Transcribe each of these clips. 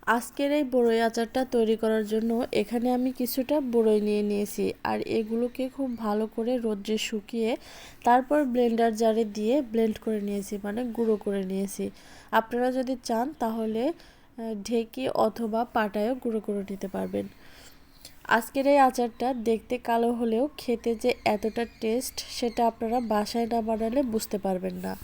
আজকের এই বড়ই আচারটা তৈরি করার জন্য এখানে আমি কিছুটা বড়ই নিয়ে নিয়েছি আর এগুলোকে খুব ভালো করে রোদ্রে শুকিয়ে তারপর ব্লেন্ডার জারে দিয়ে ব্লেন্ড করে নিয়েছি, মানে গুঁড়ো করে নিয়েছি। আপনারা যদি চান তাহলে ঢেঁকি অথবা পাটায়ও গুঁড়ো করে নিতে পারবেন। আজকের এই আচারটা দেখতে কালো হলেও খেতে যে এতটা টেস্ট সেটা আপনারা বাসায় না বানালে বুঝতে পারবেন না।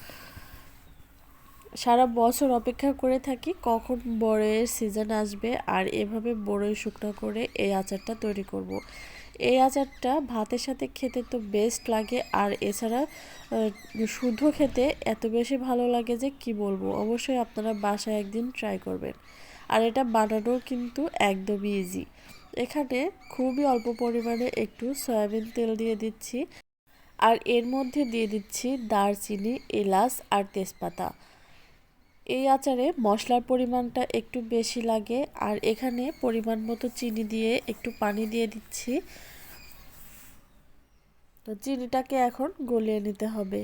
সারা বছর অপেক্ষা করে থাকি কখন বড়ইয়ের সিজন আসবে আর এভাবে বড়ই শুকনো করে এই আচারটা তৈরি করব। এই আচারটা ভাতের সাথে খেতে তো বেস্ট লাগে, আর এছাড়া শুধু খেতে এত বেশি ভালো লাগে যে কি বলবো। অবশ্যই আপনারা বাসায় একদিন ট্রাই করবেন। আর এটা বানানো কিন্তু একদমই ইজি। এখানে খুবই অল্প পরিমাণে একটু সয়াবিন তেল দিয়ে দিচ্ছি, আর এর মধ্যে দিয়ে দিচ্ছি দারচিনি, এলাচ আর তেজপাতা। এই আচারে মশলার পরিমাণটা একটু বেশি লাগে, আর এখানে পরিমাণ মতো চিনি দিয়ে একটু পানি দিয়ে দিচ্ছি। তো চিনিটাকে এখন গলিয়ে নিতে হবে।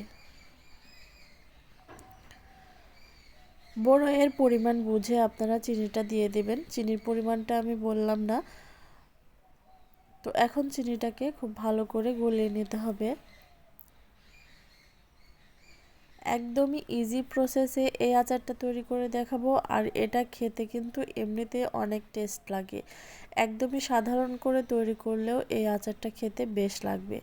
বড়ইয়ের পরিমাণ বুঝে আপনারা চিনিটা দিয়ে দেবেন, চিনির পরিমাণটা আমি বললাম না। তো এখন চিনিটাকে খুব ভালো করে গলিয়ে নিতে হবে। একদমই ইজি প্রসেসে এই আচারটা তৈরি করে দেখাবো, আর এটা খেতে কিন্তু এমনিতে অনেক টেস্ট লাগে। একদমই সাধারণ করে তৈরি করলেও এই আচারটা খেতে বেশ লাগবে।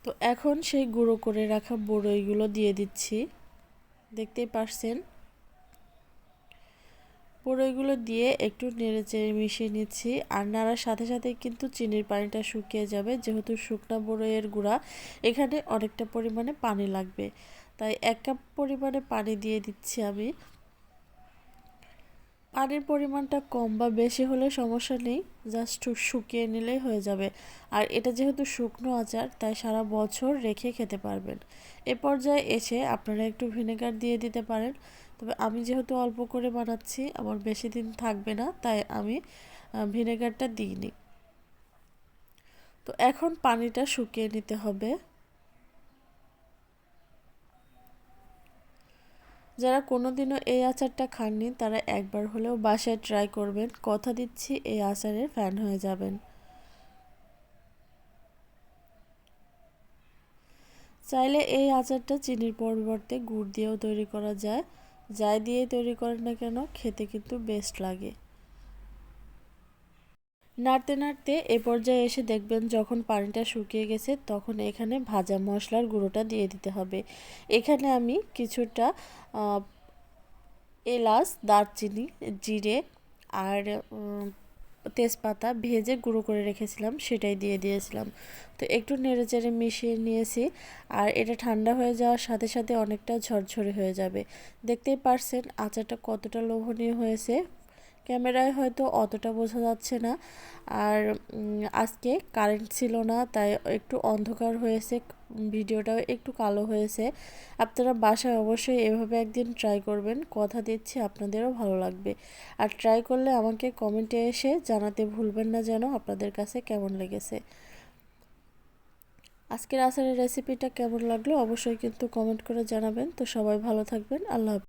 তো এখন সেই গুঁড়ো করে রাখা বড়ইগুলো দিয়ে দিচ্ছি, দেখতেই পারছেন। বড়ইগুলো দিয়ে একটু নেড়েচেড়ে মিশিয়ে নিচ্ছি, আর নাড়ার সাথে সাথে কিন্তু চিনির পানিটা শুকিয়ে যাবে, যেহেতু শুকনা বড়ইয়ের গুঁড়া এখানে অনেকটা পরিমাণে পানি লাগবে। তাই 1 কাপ পরিমাণে পানি দিয়ে দিচ্ছি আমি। পানির পরিমাণটা কম বা বেশি হলে সমস্যা নেই, জাস্ট শুকিয়ে নিলেই হয়ে যাবে। আর এটা যেহেতু শুকনো আচার তাই সারা বছর রেখে খেতে পারবেন। এ পর্যায়ে এসে আপনারা একটু ভিনেগার দিয়ে দিতে পারেন, তবে আমি যেহেতু অল্প করে বানাচ্ছি আমার বেশি দিন থাকবে না, তাই আমি ভিনেগারটা দিইনি। তো এখন পানিটা শুকিয়ে নিতে হবে। যারা কোনোদিনও এই আচারটা খাননি তারা একবার হলেও বাসায় ট্রাই করবেন, কথা দিচ্ছি এই আচারের ফ্যান হয়ে যাবেন। চাইলে এই আচারটা চিনির পরিবর্তে গুড় দিয়েও তৈরি করা যায়। যাই দিয়ে তৈরি করেন না কেন খেতে কিন্তু বেস্ট লাগে। নাড়তে নাড়তে এ পর্যায়ে এসে দেখবেন যখন পানিটা শুকিয়ে গেছে তখন এখানে ভাজা মশলার গুঁড়োটা দিয়ে দিতে হবে। এখানে আমি কিছুটা এলাচ, দারচিনি, জিরে আর তেজপাতা ভেজে গুঁড়ো করে রেখেছিলাম সেটাই দিয়ে দিয়েছিলাম। তো একটু নেড়েচেড়ে মিশিয়ে নিয়েছি, আর এটা ঠান্ডা হয়ে যাওয়ার সাথে সাথে অনেকটা ঝরঝরে হয়ে যাবে। দেখতেই পারছেন আচারটা কতটা লোভনীয় হয়েছে। ক্যামেরায় হয়তো অতটা বোঝা যাচ্ছে না, আর আজকে কারেন্ট ছিল না তাই একটু অন্ধকার হয়েছে, ভিডিওটাও একটু কালো হয়েছে। আপনারা বাসায় অবশ্যই এভাবে একদিন ট্রাই করবেন, কথা দিচ্ছি আপনাদেরও ভালো লাগবে। আর ট্রাই করলে আমাকে কমেন্টে এসে জানাতে ভুলবেন না যেন আপনাদের কাছে কেমন লেগেছে। আজকের আচারের রেসিপিটা কেমন লাগলো অবশ্যই কিন্তু কমেন্ট করে জানাবেন। তো সবাই ভালো থাকবেন, আল্লাহ হাফেজ।